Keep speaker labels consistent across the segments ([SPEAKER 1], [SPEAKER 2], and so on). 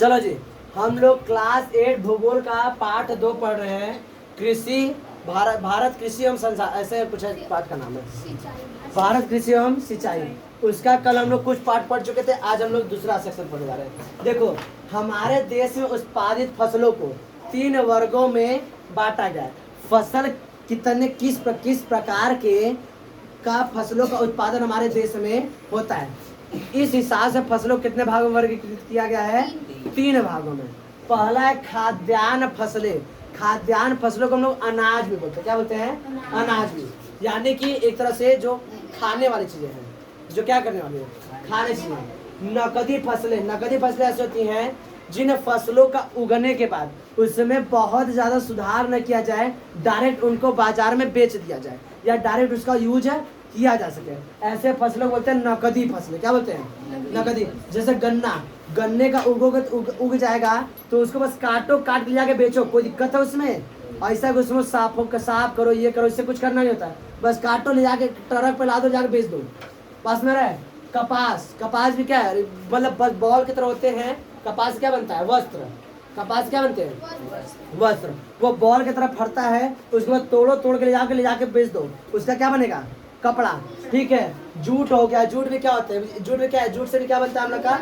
[SPEAKER 1] चलो जी, हम लोग क्लास 8 भूगोल का पाठ 2 पढ़ रहे हैं। कृषि भारत कृषि एवं संसाधन, ऐसे कुछ है पाठ का नाम है, भारत कृषि एवं सिंचाई। उसका कल हम लोग कुछ पाठ पढ़ चुके थे, आज हम लोग दूसरा सेक्शन पढ़ने जा रहे हैं। देखो, हमारे देश में उत्पादित फसलों को 3 वर्गों में बांटा गया है। फसल कितने किस प्रकार के का फसलों का उत्पादन हमारे देश में होता है, इस हिसाब से फसलों को कितने भागों में वर्गीकृत किया गया है? 3 भागों में। पहला है खाद्यान्न फसलें। खाद्यान्न फसलों को हम लोग अनाज भी बोलते हैं। क्या बोलते हैं? अनाज भी, यानी कि एक तरह से जो खाने वाली चीजें हैं, जो क्या करने वाली है, खाने चीजें। नकदी फसलें, नकदी फसलें ऐसी होती हैं जिन फसलों का उगने के बाद उसमें बहुत ज़्यादा सुधार न किया जाए, डायरेक्ट उनको बाजार में बेच दिया जाए या डायरेक्ट उसका यूज किया जा सके, ऐसे फसलों को बोलते हैं नकदी फसलें। क्या बोलते हैं? नकदी। जैसे गन्ने का उग जाएगा तो उसको बस काटो, काट के जाके बेचो, कोई दिक्कत है उसमें? ऐसा उसमें साफ करो, ये करो, इससे कुछ करना नहीं होता, बस काटो, ले जाके ट्रक पे ला दो, जाके बेच दो, पास में रहे। कपास भी क्या है, मतलब बस बॉल की तरह होते हैं। कपास क्या बनता है? वस्त्र। कपास क्या बनते हैं? वस्त्र। वो बॉल की तरह फटता है, उसके बाद तोड़ के ले जाके बेच दो, उसका क्या बनेगा? कपड़ा। ठीक है। जूट हो गया, जूट भी क्या होता है? जूट भी क्या है? जूट से भी क्या बनता है हम लोग का?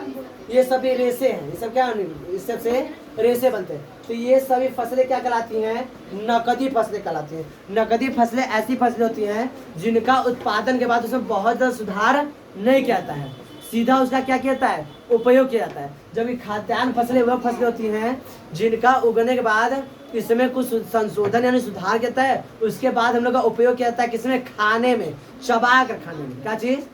[SPEAKER 1] ये सभी रेसे हैं, ये सब क्या, इस सब से रेसे बनते हैं। तो ये सभी फसलें क्या कहलाती हैं? नकदी फसलें कहलाती हैं। नकदी फसलें ऐसी फसलें होती हैं जिनका उत्पादन के बाद उसमें बहुत ज़्यादा सुधार नहीं किया जाता है, सीधा उसका क्या किया जाता है? उपयोग किया जाता है। जबकि खाद्यान्न फसलें वह फसलें होती हैं जिनका उगने के बाद इसमें कुछ संशोधन यानी सुधार किया जाता है, उसके बाद हम लोग का उपयोग किया जाता है किसमें? खाने में, चबा कर खाने में। क्या चीज?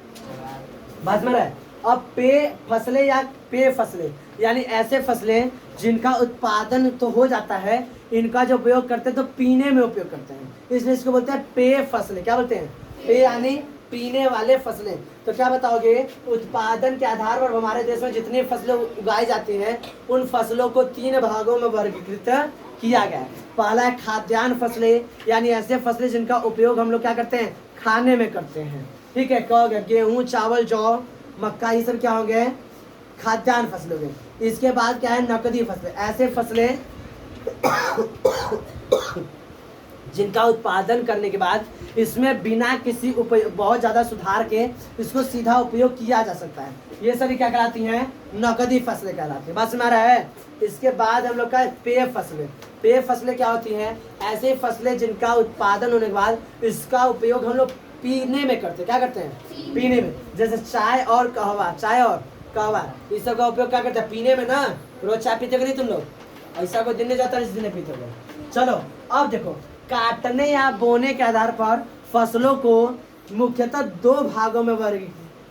[SPEAKER 1] बात में रहे। अब पेय फसलें या पेय फसलें यानी ऐसे फसलें जिनका उत्पादन तो हो जाता है, इनका जो उपयोग करते हैं तो पीने में उपयोग करते हैं, इसलिए इसको बोलते हैं पेय फसलें। क्या बोलते हैं? पेय यानी पीने वाले फसलें। तो क्या बताओगे, उत्पादन के आधार पर हमारे देश में जितनी फसलें उगाई जाती हैं उन फसलों को 3 भागों में वर्गीकृत किया गया है। पहला है खाद्यान्न फसलें, यानी ऐसे फसलें जिनका उपयोग हम लोग क्या करते हैं? खाने में करते हैं। ठीक है। क्या हो गया? गेहूँ, चावल, जौ, मक्का, ये सब क्या हो गए? खाद्यान्न फसलें हो गए। इसके बाद क्या है? नकदी फसलें। ऐसे फसलें जिनका उत्पादन करने के बाद इसमें बिना किसी बहुत ज़्यादा सुधार के इसको सीधा उपयोग किया जा सकता है, ये सभी क्या कहलाती हैं? नकदी फसलें कहलाती हैं। बस में रहा है। इसके बाद हम लोग का पेय फसलें। पेय फसलें क्या होती हैं? ऐसी फसलें जिनका उत्पादन होने के बाद इसका उपयोग हम लोग पीने में करते हैं। क्या करते हैं? पीने में। जैसे चाय और कहवा, इस सब का उपयोग क्या करते हैं? पीने में ना। रोज चाय पीते हो नहीं तुम लोग? ऐसा कोई दिन नहीं जाता जिस दिन पीते हो। चलो अब देखो, काटने या बोने के आधार पर फसलों को मुख्यतः 2 भागों में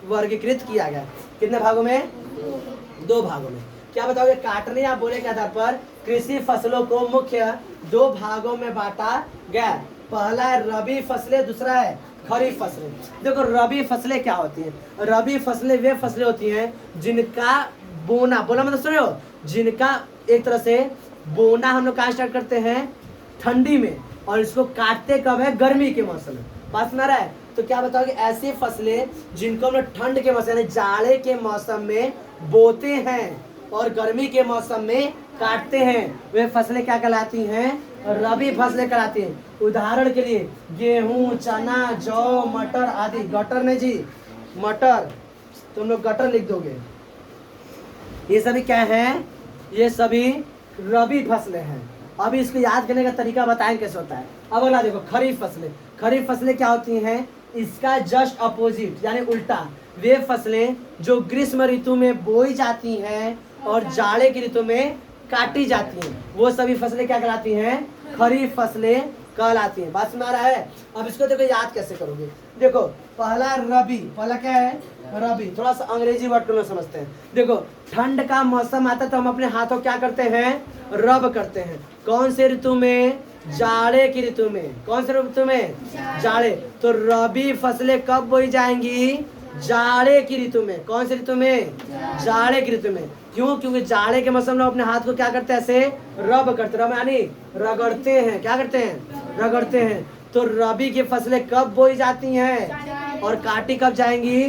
[SPEAKER 1] वर्गीकृत किया गया। कितने भागों में? 2 भागों में। क्या बताओगे? काटने या बोने के आधार पर कृषि फसलों को मुख्य 2 भागों में बांटा गया। पहला है रबी फसलें, दूसरा है खरीफ फसलें। देखो, रबी फसलें क्या होती हैं? रबी फसलें वे फसलें होती हैं जिनका बोना मतलब सुन रहे हो, जिनका एक तरह से बोना हम लोग कहाँ स्टार्ट करते हैं? ठंडी में, और इसको काटते कब है? गर्मी के मौसम में। बात में रहा है। तो क्या बताओगे? ऐसी फसलें जिनको हम लोग ठंड के मौसम यानी जाड़े के मौसम में बोते हैं और गर्मी के मौसम में काटते हैं, वे फसलें क्या कहलाती हैं? रबी फसलें कहलाती हैं। उदाहरण के लिए गेहूं, चना, जौ, मटर आदि। गटर नहीं जी, मटर, तुम लोग गटर लिख दोगे। ये सभी क्या है? ये सभी रबी फसलें हैं। अभी इसको याद करने का तरीका बताएं कैसे होता है। अब अगला देखो, खरीफ फसलें। खरीफ फसलें क्या होती हैं? इसका जस्ट अपोजिट यानी उल्टा, वे फसलें जो ग्रीष्म ऋतु में बोई जाती हैं और जाड़े की ऋतु में काटी जाती हैं, वो सभी फसलें क्या कहलाती हैं? खरीफ फसलें कहलाती हैं। बात में आ रहा है। अब इसको देखो याद कैसे करोगे। देखो, पहला रबी, पहला क्या है? रबी। थोड़ा सा अंग्रेजी वर्ड को समझते हैं। देखो, ठंड का मौसम आता है तो हम अपने हाथों क्या करते हैं? रब करते हैं। कौन से ऋतु में? जाड़े की ऋतु में। कौन से ऋतु में? जाड़े। तो रबी फसलें कब बोई जाएंगी? जाड़े की ऋतु में। कौन से ऋतु में? जाड़े की ऋतु में। क्यों? क्योंकि जाड़े के मौसम में अपने हाथ को क्या करते हैं? ऐसे रब करते, रब यानी रगड़ते हैं। क्या करते हैं? रगड़ते हैं। तो रबी की फसलें कब बोई जाती हैं और काटी कब जाएंगी?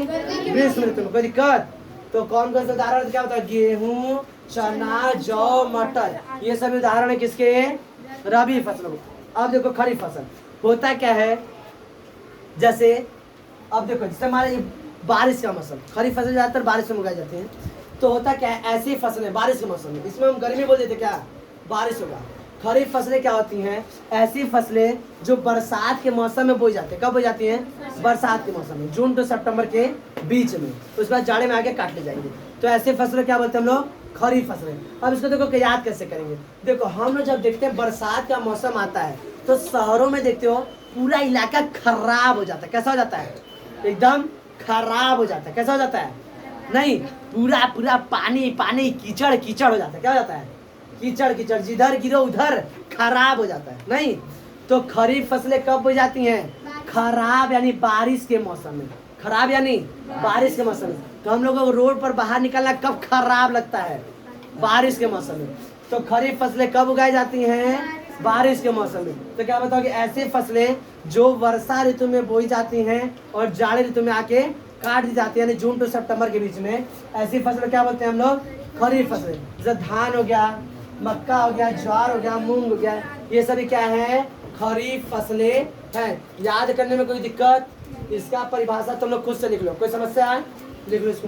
[SPEAKER 1] ग्रीष्म ऋतु में। कोई दिक्कत? तो कौन कौन से उदाहरण क्या होता है? गेहूं, चना, जौ, मटर, ये सभी उदाहरण है किसके? रबी फसलों। अब देखो खरीफ फसल होता क्या है, जैसे अब देखो जैसे हमारे बारिश का मौसम, खरीफ फसल ज्यादातर बारिश में उगाई जाती है। तो होता क्या है, ऐसी फसलें बारिश के मौसम में, इसमें हम गर्मी बोल देते क्या, बारिश होगा। खरीफ फसलें क्या होती हैं? ऐसी फसलें जो बरसात के मौसम में बोई जाती है। कब बोई जाती हैं? बरसात के मौसम में, जून to सितंबर के बीच में। उसके बाद जाड़े में आगे काट ले जाएंगे। तो ऐसी फसलें क्या बोलते हैं हम लोग? खरीफ फसलें। अब इसको देखो याद कैसे करेंगे। देखो हम लोग जब देखते हैं बरसात का मौसम आता है तो शहरों में देखते हो पूरा इलाका खराब हो जाता है। कैसा हो जाता है? एकदम खराब हो जाता है। कैसा हो जाता है? नहीं, पूरा पूरा पानी पानी कीचड़ कीचड़ हो जाता है। क्या हो जाता है? कीचड़ कीचड़, जिधर गिरो उधर खराब हो जाता है। नहीं, तो खरीफ फसलें कब हो जाती हैं? खराब यानी बारिश के मौसम में। खराब यानी बारिश के मौसम में। तो हम लोगों को रोड पर बाहर निकलना कब खराब लगता है? बारिश के मौसम में। तो खरीफ फसलें कब उगाई जाती हैं? बारिश के मौसम में। तो क्या बताओ कि ऐसी फसलें जो वर्षा ऋतु में बोई जाती हैं और जाड़े ऋतु में आके काट दी जाती है, यानी जून to सितंबर के बीच में, ऐसी फसलें क्या बोलते हैं हम लोग? खरीफ फसलें। जैसे धान हो गया, मक्का हो गया, ज्वार हो गया, मूंग हो गया, ये सभी क्या है? खरीफ फसलें हैं। याद करने में कोई दिक्कत? इसका परिभाषा तुम लोग खुद से लिख लो, कोई समस्या है? लिख लो इसको।